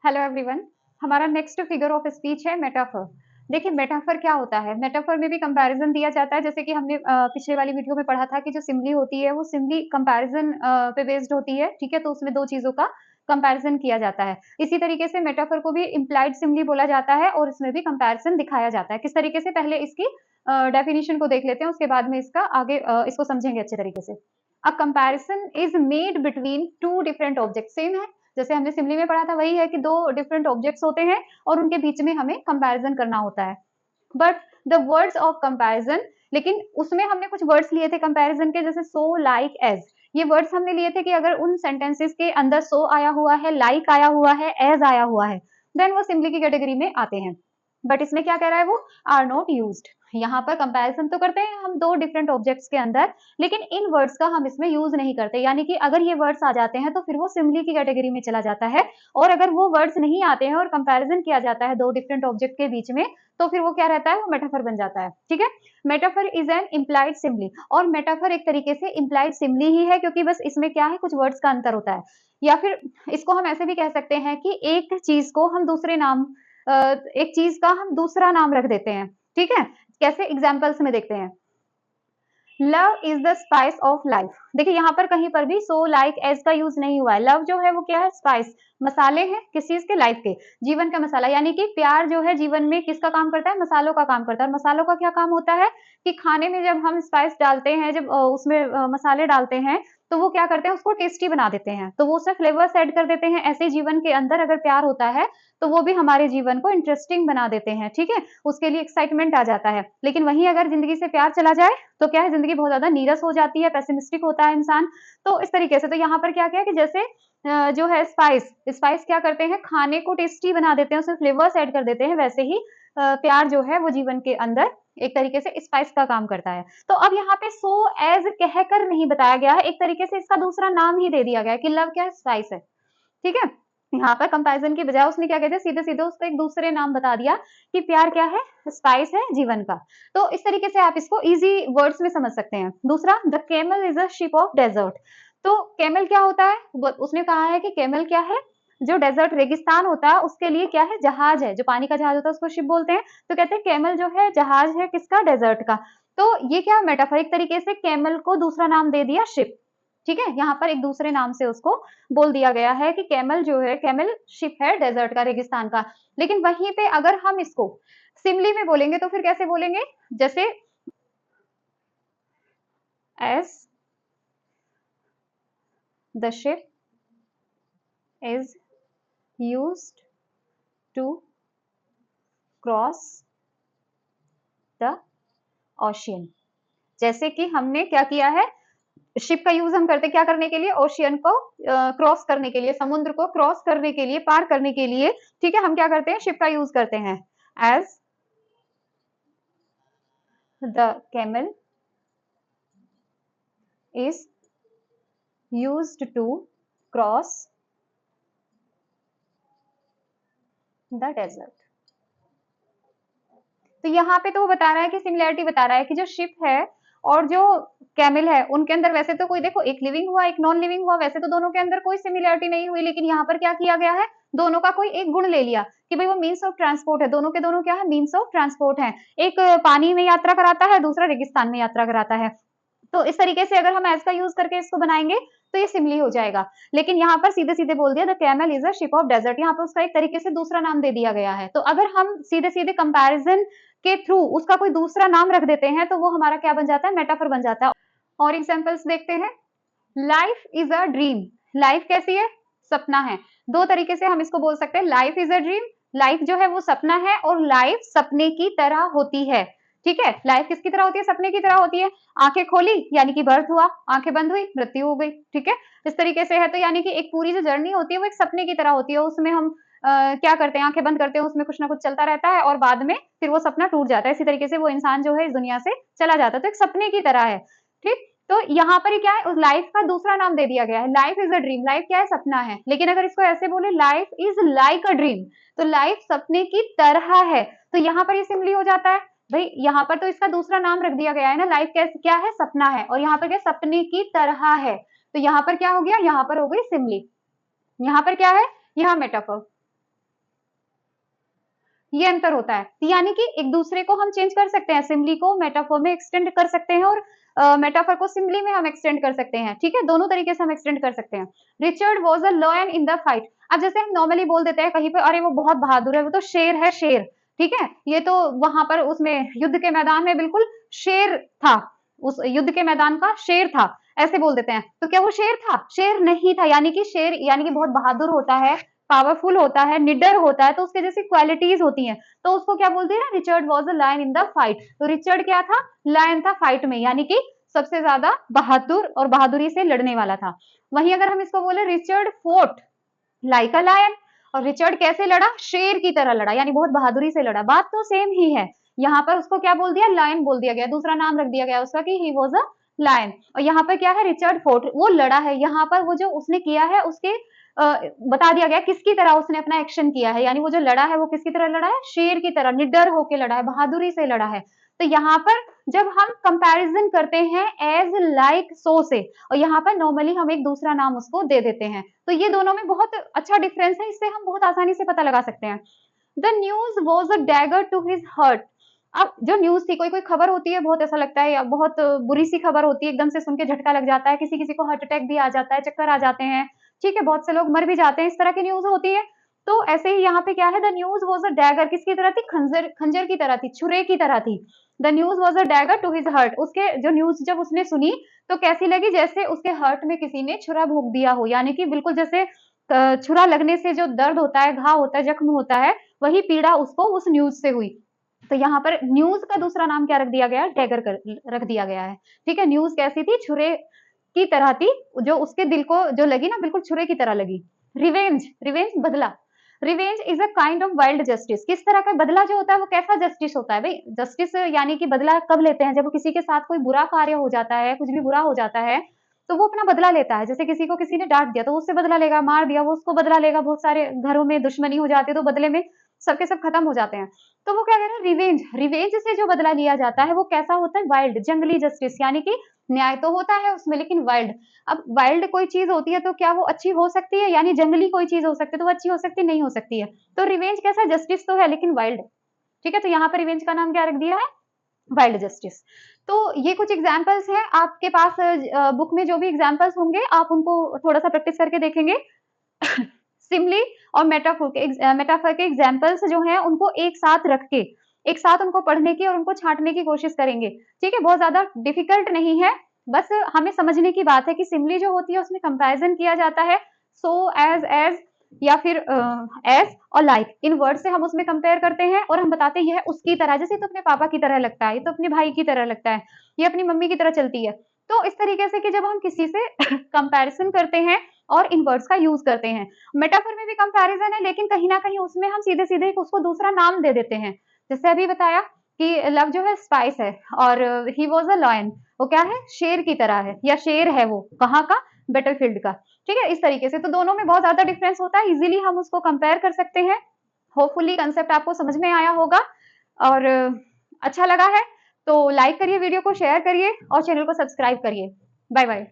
Hello everyone. हमारा next figure of speech है metaphor. देखिए मेटाफर क्या होता है, मेटाफर में भी कंपैरिजन दिया जाता है, जैसे कि हमने पिछले वाली वीडियो में पढ़ा था कि जो सिमली होती है वो सिमली कंपैरिजन पे बेस्ड होती है, ठीक है। तो उसमें दो चीजों का कंपैरिजन किया जाता है। इसी तरीके से मेटाफर को भी इम्प्लाइड सिमली बोला जाता है और इसमें भी कंपैरिजन दिखाया जाता है। किस तरीके से, पहले इसकी डेफिनेशन को देख लेते हैं, उसके बाद में इसका आगे इसको समझेंगे अच्छे तरीके से। A comparison is made between two different object. Same है जैसे हमने सिमली में पढ़ा था, वही है कि दो डिफरेंट ऑब्जेक्ट्स होते हैं और उनके बीच में हमें कंपैरिजन करना होता है। But the words of comparison, लेकिन उसमें हमने कुछ वर्ड्स लिए थे कंपैरिजन के, जैसे सो, लाइक, एज। ये वर्ड्स हमने लिए थे कि अगर उन सेंटेंसेस के अंदर सो आया हुआ है, लाइक आया हुआ है, एज आया हुआ है, देन वो सिमली की कैटेगरी में आते हैं। बट इसमें क्या कह रहा है वो, आर नॉट यूज्ड। यहाँ पर कंपैरिजन तो करते हैं हम दो डिफरेंट ऑब्जेक्ट्स के अंदर, लेकिन इन वर्ड्स का हम इसमें यूज नहीं करते। यानी कि अगर ये वर्ड्स आ जाते हैं तो फिर वो सिमली की कैटेगरी में चला जाता है, और अगर वो वर्ड्स नहीं आते हैं और कंपैरिजन किया जाता है दो डिफरेंट ऑब्जेक्ट के बीच में, तो फिर वो क्या रहता है, वो मेटाफर बन जाता है। ठीक है, metaphor is an implied Simli. और मेटाफर एक तरीके से इम्प्लाइड सिमली ही है, क्योंकि बस इसमें क्या है, कुछ वर्ड्स का अंतर होता है। या फिर इसको हम ऐसे भी कह सकते हैं कि एक चीज को हम दूसरे नाम, एक चीज का हम दूसरा नाम रख देते हैं। ठीक है, कैसे, एग्जाम्पल्स में देखते हैं। Love is the spice of life. देखिए यहाँ पर कहीं पर भी सो, लाइक, एज का यूज नहीं हुआ है। लव जो है वो क्या है, स्पाइस, मसाले हैं किस चीज के, लाइफ के, जीवन का मसाला। यानी कि प्यार जो है जीवन में किसका काम करता है, मसालों का काम करता है। मसालों का क्या काम होता है कि खाने में जब हम स्पाइस डालते हैं, जब उसमें मसाले डालते हैं, तो वो क्या करते हैं, उसको टेस्टी बना देते हैं, तो वो उसमें फ्लेवर्स ऐड कर देते हैं। ऐसे जीवन के अंदर अगर प्यार होता है तो वो भी हमारे जीवन को इंटरेस्टिंग बना देते हैं। ठीक है, उसके लिए एक्साइटमेंट आ जाता है। लेकिन वहीं अगर जिंदगी से प्यार चला जाए तो क्या है, जिंदगी बहुत ज्यादा नीरस हो जाती है, पेसिमिस्टिक होता है इंसान। तो इस तरीके से, तो यहाँ पर क्या क्या है कि जैसे जो है स्पाइस, स्पाइस क्या करते हैं, खाने को टेस्टी बना देते हैं, उसमें फ्लेवर्स ऐड कर देते हैं। वैसे ही प्यार जो है वो जीवन के अंदर एक तरीके से स्पाइस का काम करता है। तो अब यहाँ पे सो, एज कहकर नहीं बताया गया है, एक तरीके से इसका दूसरा नाम ही दे दिया गया है कि लव क्या है, स्पाइस है। ठीक है, यहाँ पर कंपैरिजन की बजाय उसने क्या कहते, सीधे सीधे उसको एक दूसरे नाम बता दिया कि प्यार क्या है, स्पाइस है जीवन का। तो इस तरीके से आप इसको इजी वर्ड्स में समझ सकते हैं। दूसरा, the camel is a ship of desert. तो कैमल क्या होता है, उसने कहा है कि कैमल क्या है, जो डेजर्ट, रेगिस्तान होता है उसके लिए क्या है, जहाज है, जो पानी का जहाज होता है उसको शिप बोलते हैं। तो कहते हैं कैमल जो है जहाज है, किसका, डेजर्ट का। तो ये क्या, मेटाफोरिक तरीके से कैमल को दूसरा नाम दे दिया, शिप। ठीक है, यहाँ पर एक दूसरे नाम से उसको बोल दिया गया है कि कैमल जो है, कैमल शिप है डेजर्ट का, रेगिस्तान का। लेकिन वहीं पे अगर हम इसको सिमली में बोलेंगे तो फिर कैसे बोलेंगे, जैसे as the ship is used to cross the ocean. जैसे कि हमने क्या किया है, शिप का यूज हम करते क्या करने के लिए, ओशियन को क्रॉस करने के लिए, समुद्र को क्रॉस करने के लिए, पार करने के लिए। ठीक है, हम क्या करते हैं, शिप का यूज करते हैं। As the camel is used to cross the desert. तो यहाँ पे तो वो बता रहा है कि सिमिलैरिटी बता रहा है कि जो शिप है और जो कैमल है उनके अंदर वैसे तो कोई, देखो, एक लिविंग हुआ एक नॉन लिविंग हुआ, वैसे तो दोनों के अंदर कोई सिमिलैरिटी नहीं हुई, लेकिन यहाँ पर क्या किया गया है, दोनों का कोई एक गुण ले लिया कि भाई वो मीन्स ऑफ ट्रांसपोर्ट है, दोनों के दोनों क्या है, मीन्स ऑफ ट्रांसपोर्ट है। एक पानी में यात्रा कराता है, दूसरा रेगिस्तान में यात्रा कराता है। तो इस तरीके से अगर हम एज का यूज करके इसको बनाएंगे तो ये सिमली हो जाएगा। लेकिन यहाँ पर सीधे सीधे बोल दिया the camel is a ship of desert, यहाँ पर उसका एक तरीके से दूसरा नाम दे दिया गया है। तो अगर हम सीधे सीधे कंपैरिजन के थ्रू उसका कोई दूसरा नाम रख देते हैं तो वो हमारा क्या बन जाता है, मेटाफर बन जाता है। और एग्जांपल्स देखते हैं। Life is a dream. Life कैसी है, सपना है। दो तरीके से हम इसको बोल सकते हैं, life is a dream, life जो है वो सपना है, और लाइफ सपने की तरह होती है। ठीक है, लाइफ किसकी तरह होती है, सपने की तरह होती है। आंखें खोली यानी कि बर्थ हुआ, आंखें बंद हुई मृत्यु हो गई। ठीक है, इस तरीके से है। तो यानी कि एक पूरी जो जर्नी होती है वो एक सपने की तरह होती है। उसमें हम क्या करते हैं, आंखें बंद करते हैं, उसमें कुछ ना कुछ चलता रहता है और बाद में फिर वो सपना टूट जाता है। इसी तरीके से वो इंसान जो है इस दुनिया से चला जाता है। तो एक सपने की तरह है। ठीक, तो यहाँ पर क्या है, उस लाइफ का दूसरा नाम दे दिया गया है, life is a dream. Life क्या है, सपना है। लेकिन अगर इसको ऐसे बोले, life is like a dream, तो लाइफ सपने की तरह है, तो यहाँ पर ये सिंपली हो जाता है। भाई यहाँ पर तो इसका दूसरा नाम रख दिया गया है ना, लाइफ कैसे, क्या है, सपना है, और यहाँ पर क्या, सपने की तरह है। तो यहाँ पर क्या हो गया, यहाँ पर हो गई सिमली। यहाँ पर क्या है, यहाँ मेटाफर। ये अंतर होता है। यानी कि एक दूसरे को हम चेंज कर सकते हैं, सिमिली को मेटाफोर में एक्सटेंड कर सकते हैं और मेटाफर को सिमिली में हम एक्सटेंड कर सकते हैं, ठीक है, दोनों तरीके से हम एक्सटेंड कर सकते हैं। Richard was a lion in the fight. अब जैसे हम नॉर्मली बोल देते हैं कहीं पे, अरे वो बहुत बहादुर है, वो तो शेर है, शेर, ठीक है, ये तो वहां पर उसमें युद्ध के मैदान में बिल्कुल शेर था, उस युद्ध के मैदान का शेर था, ऐसे बोल देते हैं। तो क्या वो शेर था? शेर नहीं था, यानी कि शेर यानी कि बहुत बहादुर होता है, पावरफुल होता है, निडर होता है, तो उसके जैसी क्वालिटीज होती हैं, तो उसको क्या बोलते हैं? Richard was a lion in the fight. तो रिचर्ड क्या था? लायन था फाइट में, यानी कि सबसे ज्यादा बहादुर और बहादुरी से लड़ने वाला था। वहीं अगर हम इसको बोले Richard fought like a lion, और रिचर्ड कैसे लड़ा? शेर की तरह लड़ा, यानी बहुत बहादुरी से लड़ा। बात तो सेम ही है, यहाँ पर उसको क्या बोल दिया? लायन बोल दिया गया, दूसरा नाम रख दिया गया उसका कि ही वॉज अ लायन। और यहाँ पर क्या है? रिचर्ड फोर्ट, वो लड़ा है, यहाँ पर वो जो उसने किया है उसके बता दिया गया किसकी तरह उसने अपना एक्शन किया है, यानी वो जो लड़ा है वो किसकी तरह लड़ा है? शेर की तरह, निडर होके लड़ा है, बहादुरी से लड़ा है। तो यहाँ पर जब हम कंपैरिजन करते हैं एज लाइक सो से, और यहाँ पर नॉर्मली हम एक दूसरा नाम उसको दे देते हैं, तो ये दोनों में बहुत अच्छा डिफरेंस है, इससे हम बहुत आसानी से पता लगा सकते हैं। The news was a dagger to his heart. अब जो न्यूज थी, कोई कोई खबर होती है, बहुत ऐसा लगता है या बहुत बुरी सी खबर होती है, एकदम से सुन के झटका लग जाता है, किसी किसी को हार्ट अटैक भी आ जाता है, चक्कर आ जाते हैं, ठीक है, बहुत से लोग मर भी जाते हैं, इस तरह की न्यूज होती है। तो ऐसे ही यहाँ पे क्या है? The news was a dagger, किसकी तरह थी? खंजर, खंजर की तरह थी, छुरे की तरह थी। The news was a dagger to his heart, उसके जो न्यूज जब उसने सुनी तो कैसी लगी? जैसे उसके हर्ट में किसी ने छुरा भोंक दिया हो, यानी कि बिल्कुल जैसे छुरा लगने से जो दर्द होता है, घाव होता है, जख्म होता है, वही पीड़ा उसको उस न्यूज से हुई। तो यहाँ पर न्यूज का दूसरा नाम क्या रख दिया गया? डैगर रख दिया गया है, ठीक है। न्यूज कैसी थी? छुरे की तरह थी, जो उसके दिल को जो लगी ना, बिल्कुल छुरे की तरह लगी। रिवेंज, रिवेंज बदला। Revenge is a kind of wild justice. किस तरह का बदला जो होता है वो कैसा जस्टिस होता है भाई? जस्टिस यानी कि बदला कब लेते हैं? जब किसी के साथ कोई बुरा कार्य हो जाता है, कुछ भी बुरा हो जाता है, तो वो अपना बदला लेता है। जैसे किसी को किसी ने डांट दिया तो उससे बदला लेगा, मार दिया वो उसको बदला लेगा, बहुत सारे घरों में दुश्मनी हो जाती है तो बदले में सबके सब खत्म हो जाते हैं। तो वो क्या कह रहे हैं? रिवेंज, रिवेंज से जो बदला लिया जाता है वो कैसा होता है? वाइल्ड, जंगली जस्टिस, यानी कि न्याय तो होता है उसमें लेकिन वाइल्ड। अब वाइल्ड कोई चीज होती है तो क्या वो अच्छी हो सकती है? यानी जंगली कोई चीज हो सकती है तो वो अच्छी हो सकती है? नहीं हो सकती है। तो रिवेंज कैसा? जस्टिस तो है लेकिन वाइल्ड, ठीक है। तो यहाँ पर रिवेंज का नाम क्या रख दिया है? Wild justice. तो ये कुछ एग्जाम्पल्स हैं आपके पास, बुक में जो भी एग्जाम्पल्स होंगे आप उनको थोड़ा सा प्रैक्टिस करके देखेंगे। सिमली और मेटाफर के एग्जाम्पल्स जो हैं उनको एक साथ रख के, एक साथ उनको पढ़ने की और उनको छांटने की कोशिश करेंगे, ठीक है। बहुत ज्यादा डिफिकल्ट नहीं है, बस हमें समझने की बात है कि सिमली जो होती है उसमें कंपैरिजन किया जाता है सो, एज या फिर एज और लाइक, इन वर्ड से हम उसमें कंपेयर करते हैं और हम बताते हैं यह उसकी तरह, जैसे तो अपने पापा की तरह लगता है, ये तो अपने भाई की तरह लगता है, ये अपनी मम्मी की तरह चलती है। तो इस तरीके से कि जब हम किसी से कंपैरिजन करते हैं और इन वर्ड्स का यूज करते हैं। मेटाफर में भी कंपैरिजन है लेकिन कहीं ना कहीं उसमें हम सीधे सीधे उसको दूसरा नाम दे देते हैं। जैसे अभी बताया कि लव जो है स्पाइस है और ही वॉज अ लॉयन, वो क्या है? शेर की तरह है, या शेर है वो कहाँ का? बैटलफील्ड का, ठीक है। इस तरीके से तो दोनों में बहुत ज्यादा डिफरेंस होता है, इजीली हम उसको कंपेयर कर सकते हैं। होपफुली कंसेप्ट आपको समझ में आया होगा और अच्छा लगा है तो लाइक करिए, वीडियो को शेयर करिए और चैनल को सब्सक्राइब करिए। Bye bye.